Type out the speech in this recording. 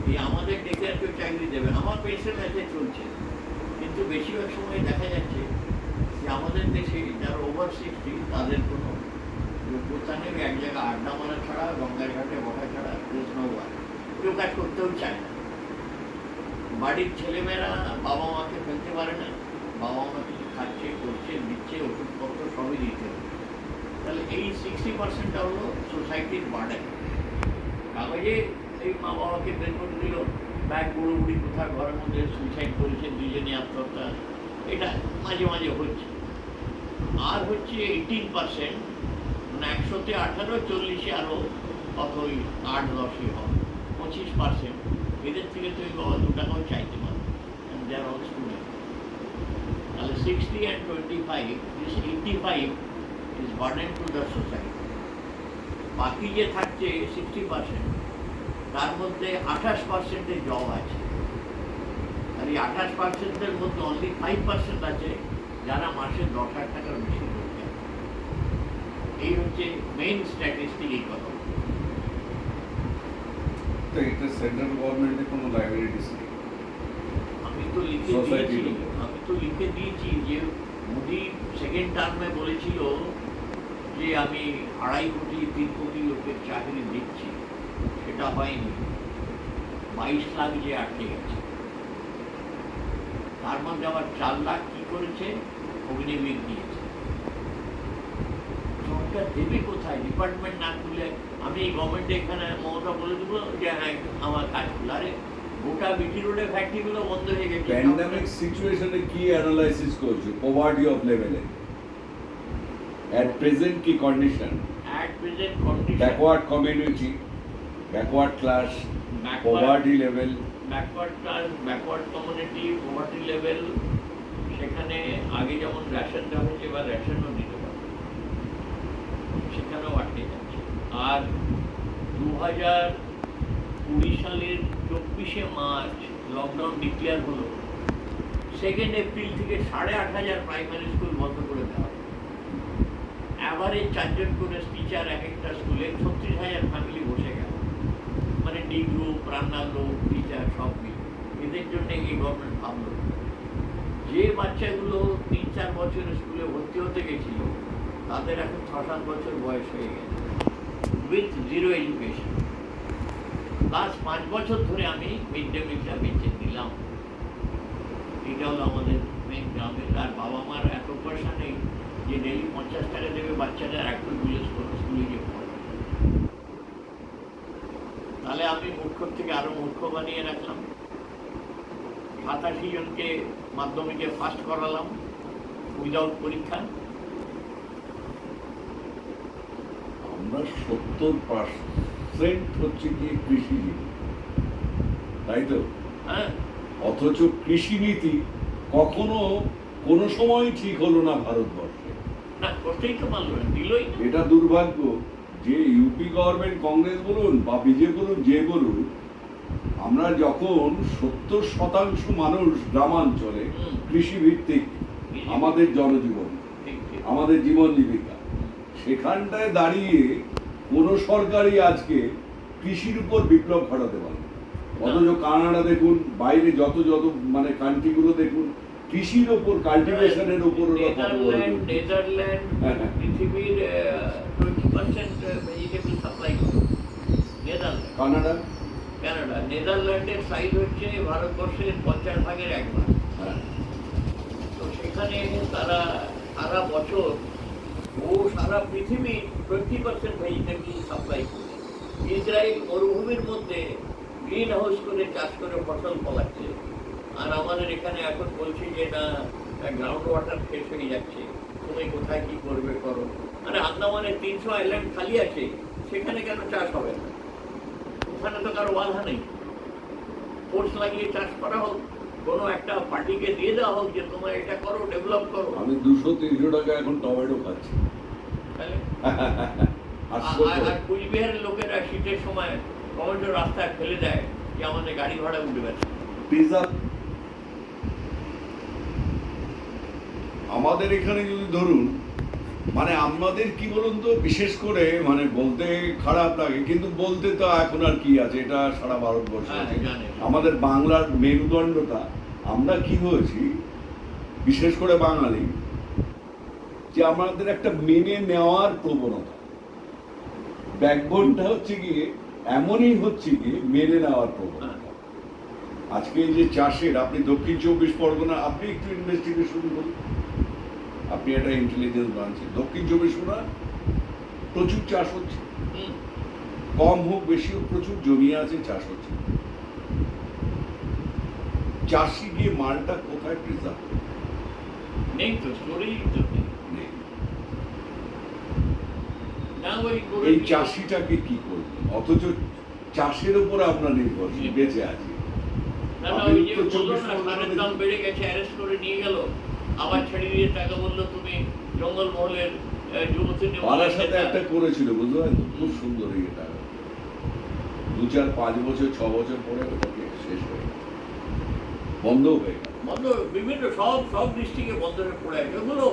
এই আমাদের ডেকে আর কেউ চাকরি দেবে না। আমার পেনশন আছে চলছে, কিন্তু বেশিরভাগ সময় দেখা যাচ্ছে যে আমাদের দেশে যারা ওভার 60 তাদের কোনো যোগ্যতা নেই, এক জায়গায় আড্ডা মারা ছাড়া, গঙ্গার ঘাটে বসা ছাড়া কেউ কাজ করতেও চায় না। বাড়ির ছেলেমেয়েরা বাবা মাকে ফেলতে পারে না, বাবা মা কিছু খাচ্ছে, করছে, দিচ্ছে, ওষুধপত্র সবই দিতে হবে। তাহলে এই 60% হলো সোসাইটির বার্ডেন। কাগজে এই মা বাবাকে বের করে দিল, ব্যাগ বুড়ো বুড়ি কোথাও ঘরের মধ্যে সুইসাইড করেছে, দুজনে আত্মহত্যা, এটা মাঝে মাঝে হচ্ছে। আর হচ্ছে 18%, মানে 100-তে 18, 40-এ আরও কত ওই 8-10 হবে, 25%। এদের থেকে তো ওই বাবা 2 টাকাও চাইতে পারবে, দে আর অল স্টুডেন্ট। তাহলে 60 and 25, this 85 is burden to the society. বাকি যে থাকছে 60%, তার মধ্যে 28%-এর জব আছে। আর এই 28%-এর মধ্যে অনলি 5% আছে যারা মাসে 10,000 টাকার বেশি করতে। এই হচ্ছে মেইন স্ট্যাটিস্টিক। এই কথা তো এটা সেন্ট্রাল গভর্নমেন্টের কোনো লাইবিলিটিস নেই। আমি তো লিখে দিয়েছি যে মোদি সেকেন্ড টার্মে বলেছিল যে আমি 2.5 কোটি 3 কোটি লোকের চাকরি দিচ্ছি, সেটা হয়নি। 22 লাখ যে আটকে গেছে, তার মধ্যে আবার 4 লাখ কি করেছে, অগ্নিবীর দিয়েছে। সরকার দেবে কোথায়? ডিপার্টমেন্ট না খুলে আমি এই গভর্নমেন্টে এখানে মমতা বলে দেবো যে হ্যাঁ আমার কাজ খুলে। আরে গোটা বিটি রোডের ফ্যাক্টরিগুলো বন্ধ হয়ে গেছে। প্যান্ডেমিক সিচুয়েশনে কি অ্যানালাইসিস করছো? পভার্টি অফ লেভেলে at present কি condition? at present condition, backward community, backward class, poverty level, backward class, backward community, poverty level, সেখানে আগে যেমন রেশন দেওয়া হয়েছে এবার রেশনও দিতে পারবে, সেখানেও আটকে যাচ্ছে। আর 2020 সালের 24শে মার্চ লকডাউন ডিক্লেয়ার হলো, 2 এপ্রিল থেকে 8,500 প্রাইমারি স্কুল বন্ধ করে দেওয়া হয়। অ্যাভারেজ 4 জন করে টিচার এক একটা স্কুলে, 36,000 ফ্যামিলি বসে গেল। মানে ডি গ্রুপ, রান্নার লোক, টিচার সব মিলে এদের জন্য এই গভর্নমেন্ট ভাবল যে বাচ্চাগুলো 3-4 বছর স্কুলে ভর্তি হতে গেছিল তাদের এখন 6-7 বছর বয়স হয়ে গেছে, উইথ জিরো এডুকেশন। লাস্ট 5 বছর ধরে আমি মিড ডে মিলটা বেঁচে দিলাম। এটা হলো আমাদের মেন গ্রামের। আর বাবা মার এত পয়সা নেই যে ডেলি 50 টাকা দেবে বাচ্চারা একটু স্কুলে গিয়ে পড়ে। তাহলে আমি মূর্খ থেকে আরো মূর্খ বানিয়ে রাখলাম। 87 জনকে মাধ্যমিকে ফার্স্ট করালাম উইদাউট পরীক্ষা। আমরা 70% হচ্ছে কি কৃষিজীবী, তাই তো? হ্যাঁ, অথচ কৃষি নীতি কখনো কোনো সময় ঠিক হলো না ভারতবর্ষে। না করতেই তো পারলো না, দিলই না। এটা দুর্ভাগ্য যে ইউপি গভর্নমেন্ট, কংগ্রেস বলুন বা বিজেপি বলুন, যে বলুন, আমরা যখন 70% মানুষ গ্রামাঞ্চলে কৃষিভিত্তিক আমাদের জনজীবন, আমাদের জীবন জীবিকা, সেখানটায় দাঁড়িয়ে কোন সরকারই আজকে কৃষির উপর বিপ্লব ঘটাতে পারে। অথচ কানাডা দেখুন, বাইরে যত যত মানে কান্ট্রিগুলো দেখুন, কৃষির ওপর, কাল্টিভেশনের উপর। নেদারল্যান্ড পৃথিবীর 20% ভেজিটেবল সাপ্লাই করে। Netherland, Canada. নেদারল্যান্ডের সাইজ হচ্ছে ভারতবর্ষের 50 ভাগের 1 ভাগ। তো সেখানে তারা সারা বছর ও সারা পৃথিবী 20% ভেজিটেবল সাপ্লাই করে। ইসরায়েল মরুভূমির মধ্যে গ্রিন হাউস করে চাষ করে ফসল ফলাচ্ছে। আর আমাদের এখানে এখন বলছি যে না, গ্রাউন্ড ওয়াটার শেষ হয়ে যাচ্ছে, তুমি কোথায় কি করবে করো। মানে আন্দামানে 300 আইল্যান্ড খালি আছে, সেখানে কেন চাষ হবে না? ওখানে তো কারো বাধা নেই। ফোর্স লাগিয়ে চাষ করা হোক, কোনো একটা পার্টিকে দিয়ে দেওয়া হোক যে তোমরা এটা করো, ডেভেলপ করো। আমি 200-300 টাকা এখন টমেটো খাচ্ছি। আর কুচবিহারের লোকেরা শীতের সময় টমেটো রাস্তায় ফেলে দেয় যে আমাদের গাড়ি ভাড়া উঠবে না। পিজা আমাদের এখানে যদি ধরুন মানে আমাদের কি বলুন তো, বিশেষ করে মানে বলতে খারাপ লাগে, কিন্তু বলতে তো এখন আর কি আছে, এটা সারা ভারতবর্ষে হ্যাঁ, আছে। জানি। আমাদের বাংলার মেরুদণ্ডটা, আমরা কি হয়েছি বিশেষ করে বাঙালি, যে আমাদের একটা মেনে নেওয়ার প্রবণতা, ব্যাকবোনটা হচ্ছে গিয়ে এমনই হচ্ছে গিয়ে মেনে নেওয়ার প্রবণতা। আজকে এই যে চাষের, আপনি দক্ষিণ 24 পরগনা, আপনি একটু ইনভেস্টিগেশন করুন, আপনি একটা ইন্টেলিজেন্স ব্রাঞ্চে, দক্ষিণ 24 পরগনা প্রচুর চাষ হচ্ছে, হুম, কম হোক বেশি হোক প্রচুর জমি আছে, চাষ হচ্ছে। চাষি গিয়ে মালটা কোথায় প্রিজার্ভ নেই তো, স্টোরেজ তো নেই। নেই? না, ওই করে এই দিয়ে- চাষিটাকে কি করবে? অথচ চাষের উপর আমরা নির্ভরশীল, বেঁচে আছি। না, না, আপনি ওই যে উত্তর বললো 24 না, পরগনাতে সারের দাম বেড়ে গেছে, অ্যারেস্ট করে নিয়ে গেল, আবার ছেড়ে দিয়ে টাকা বললো তুমি জঙ্গলমহলের যুবতী বারাসাতে একটা করেছিল, বুঝতে পারলেন? খুব সুন্দর এটা, 2-4-5 বছর 6 বছর পরে ওটাকে শেষ হয়ে গেল, বন্ধ হয়ে গেল। বন্ধ, বিভিন্ন সব ডিস্ট্রিক্টে বন্ধ হয়ে পড়ে আছে, ওগুলো